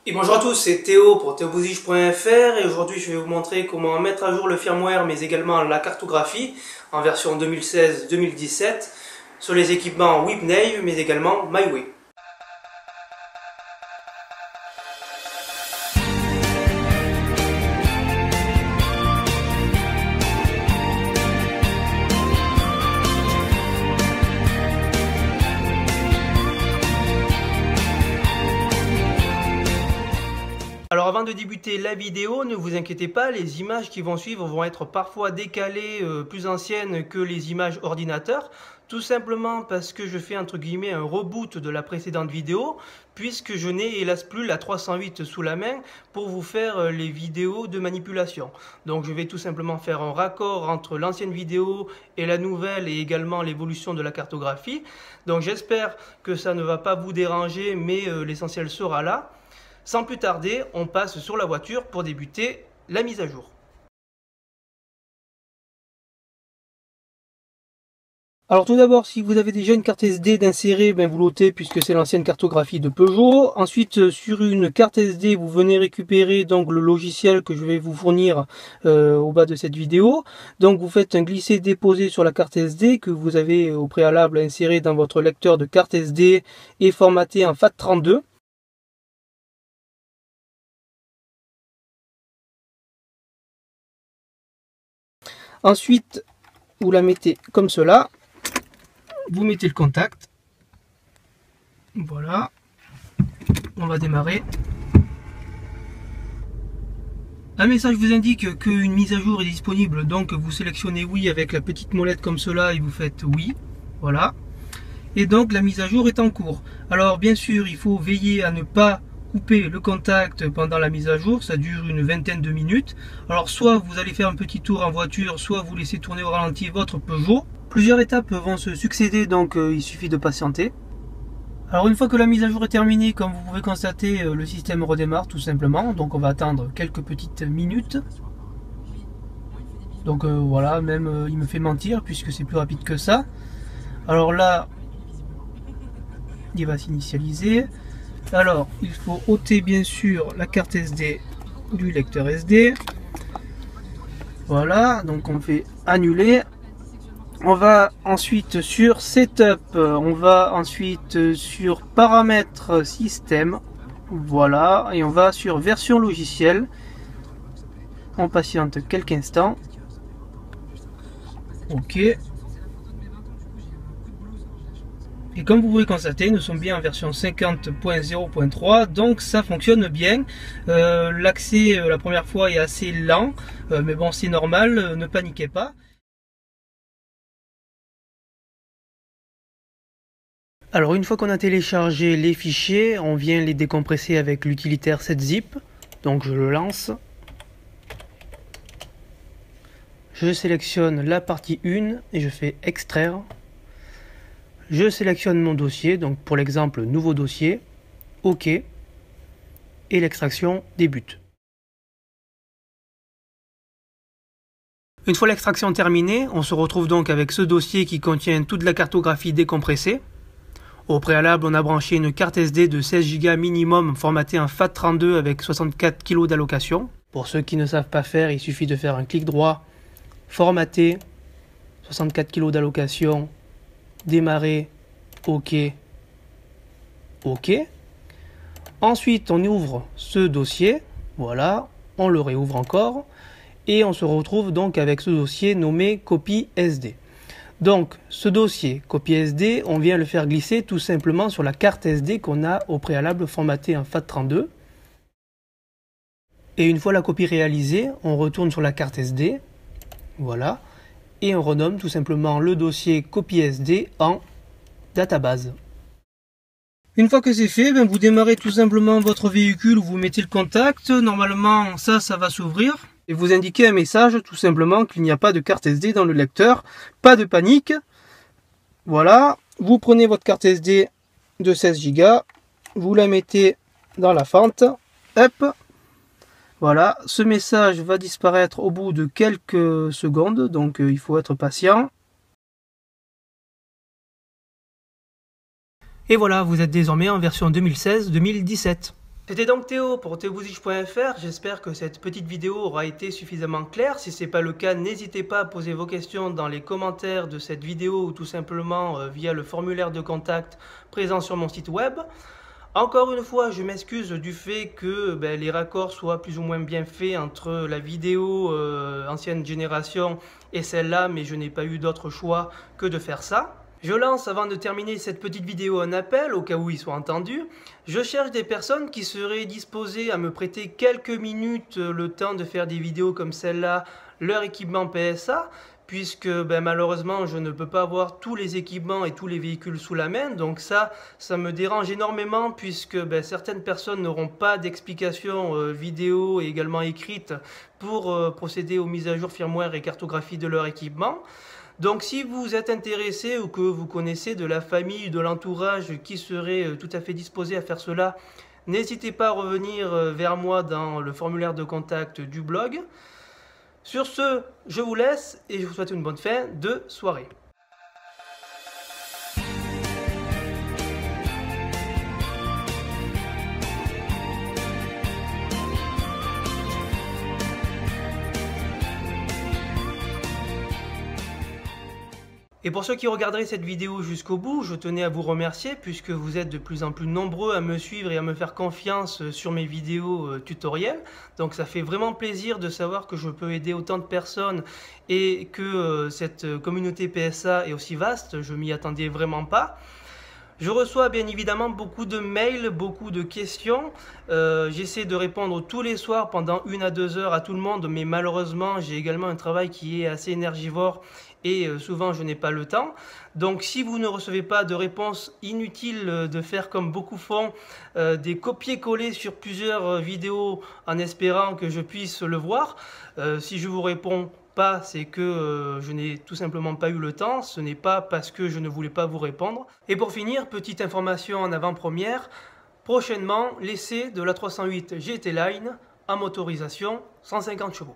Et bonjour à tous, c'est Théo pour théobouziche.fr et aujourd'hui je vais vous montrer comment mettre à jour le firmware mais également la cartographie en version 2016-2017 sur les équipements Whipnave mais également MyWay. Alors avant de débuter la vidéo, ne vous inquiétez pas, les images qui vont suivre vont être parfois décalées, plus anciennes que les images ordinateur, tout simplement parce que je fais entre guillemets un reboot de la précédente vidéo, puisque je n'ai hélas plus la 308 sous la main pour vous faire les vidéos de manipulation. Donc je vais tout simplement faire un raccord entre l'ancienne vidéo et la nouvelle et également l'évolution de la cartographie. Donc j'espère que ça ne va pas vous déranger, mais l'essentiel sera là. Sans plus tarder, on passe sur la voiture pour débuter la mise à jour. Alors tout d'abord, si vous avez déjà une carte SD d'insérer, vous l'ôtez puisque c'est l'ancienne cartographie de Peugeot. Ensuite, sur une carte SD, vous venez récupérer donc le logiciel que je vais vous fournir au bas de cette vidéo. Donc vous faites un glisser-déposer sur la carte SD que vous avez au préalable inséré dans votre lecteur de carte SD et formaté en FAT32. Ensuite, vous la mettez comme cela. Vous mettez le contact. Voilà. On va démarrer. Un message vous indique qu'une mise à jour est disponible. Donc vous sélectionnez oui avec la petite molette comme cela et vous faites oui. Voilà. Et donc la mise à jour est en cours. Alors bien sûr, il faut veiller à ne pas couper le contact pendant la mise à jour, ça dure une vingtaine de minutes. Alors soit vous allez faire un petit tour en voiture, soit vous laissez tourner au ralenti votre Peugeot. Plusieurs étapes vont se succéder, donc il suffit de patienter. Alors une fois que la mise à jour est terminée, comme vous pouvez constater, le système redémarre tout simplement. Donc on va attendre quelques petites minutes. Donc voilà, même il me fait mentir puisque c'est plus rapide que ça. Alors là, il va s'initialiser. Alors, il faut ôter bien sûr la carte SD du lecteur SD. Voilà, donc on fait annuler. On va ensuite sur Setup, on va ensuite sur Paramètres système. Voilà, et on va sur Version logicielle. On patiente quelques instants. Ok. Et comme vous pouvez constater, nous sommes bien en version 50.0.3, donc ça fonctionne bien. L'accès la première fois est assez lent, mais bon c'est normal, ne paniquez pas. Alors une fois qu'on a téléchargé les fichiers, on vient les décompresser avec l'utilitaire setzip. Donc je le lance. Je sélectionne la partie 1 et je fais extraire. Je sélectionne mon dossier, donc pour l'exemple, nouveau dossier, OK, et l'extraction débute. Une fois l'extraction terminée, on se retrouve donc avec ce dossier qui contient toute la cartographie décompressée. Au préalable, on a branché une carte SD de 16 Go minimum formatée en FAT32 avec 64 kg d'allocation. Pour ceux qui ne savent pas faire, il suffit de faire un clic droit, formater, 64 kg d'allocation, démarrer, OK, OK. Ensuite, on ouvre ce dossier, voilà, on le réouvre encore, et on se retrouve donc avec ce dossier nommé copie SD. Donc, ce dossier copie SD, on vient le faire glisser tout simplement sur la carte SD qu'on a au préalable formatée en FAT32. Et une fois la copie réalisée, on retourne sur la carte SD, voilà, et on renomme tout simplement le dossier copie SD en database. Une fois que c'est fait, vous démarrez tout simplement votre véhicule, vous mettez le contact, normalement ça va s'ouvrir et vous indiquez un message tout simplement qu'il n'y a pas de carte SD dans le lecteur, pas de panique. Voilà, vous prenez votre carte SD de 16 Go, vous la mettez dans la fente, hop. Voilà, ce message va disparaître au bout de quelques secondes, donc il faut être patient. Et voilà, vous êtes désormais en version 2016-2017. C'était donc Théo pour theobouzich.fr. J'espère que cette petite vidéo aura été suffisamment claire. Si ce n'est pas le cas, n'hésitez pas à poser vos questions dans les commentaires de cette vidéo ou tout simplement via le formulaire de contact présent sur mon site web. Encore une fois, je m'excuse du fait que les raccords soient plus ou moins bien faits entre la vidéo ancienne génération et celle-là, mais je n'ai pas eu d'autre choix que de faire ça. Je lance, avant de terminer cette petite vidéo, un appel, au cas où il soit entendu. Je cherche des personnes qui seraient disposées à me prêter quelques minutes le temps de faire des vidéos comme celle-là, leur équipement PSA, puisque malheureusement je ne peux pas avoir tous les équipements et tous les véhicules sous la main. Donc ça me dérange énormément, puisque certaines personnes n'auront pas d'explication vidéo et également écrite pour procéder aux mises à jour firmware et cartographie de leur équipement. Donc si vous êtes intéressé ou que vous connaissez de la famille, de l'entourage qui serait tout à fait disposé à faire cela, n'hésitez pas à revenir vers moi dans le formulaire de contact du blog. Sur ce, je vous laisse et je vous souhaite une bonne fin de soirée. Et pour ceux qui regarderaient cette vidéo jusqu'au bout, je tenais à vous remercier puisque vous êtes de plus en plus nombreux à me suivre et à me faire confiance sur mes vidéos tutoriels. Donc ça fait vraiment plaisir de savoir que je peux aider autant de personnes et que cette communauté PSA est aussi vaste, je m'y attendais vraiment pas. Je reçois bien évidemment beaucoup de mails, beaucoup de questions. J'essaie de répondre tous les soirs pendant 1 à 2 heures à tout le monde, mais malheureusement j'ai également un travail qui est assez énergivore et souvent je n'ai pas le temps. Donc si vous ne recevez pas de réponse, inutile de faire comme beaucoup font, des copier-coller sur plusieurs vidéos en espérant que je puisse le voir. Si je vous réponds pas, c'est que je n'ai tout simplement pas eu le temps, ce n'est pas parce que je ne voulais pas vous répondre. Et pour finir, petite information en avant-première, prochainement l'essai de la 308 GT Line en motorisation 150 chevaux.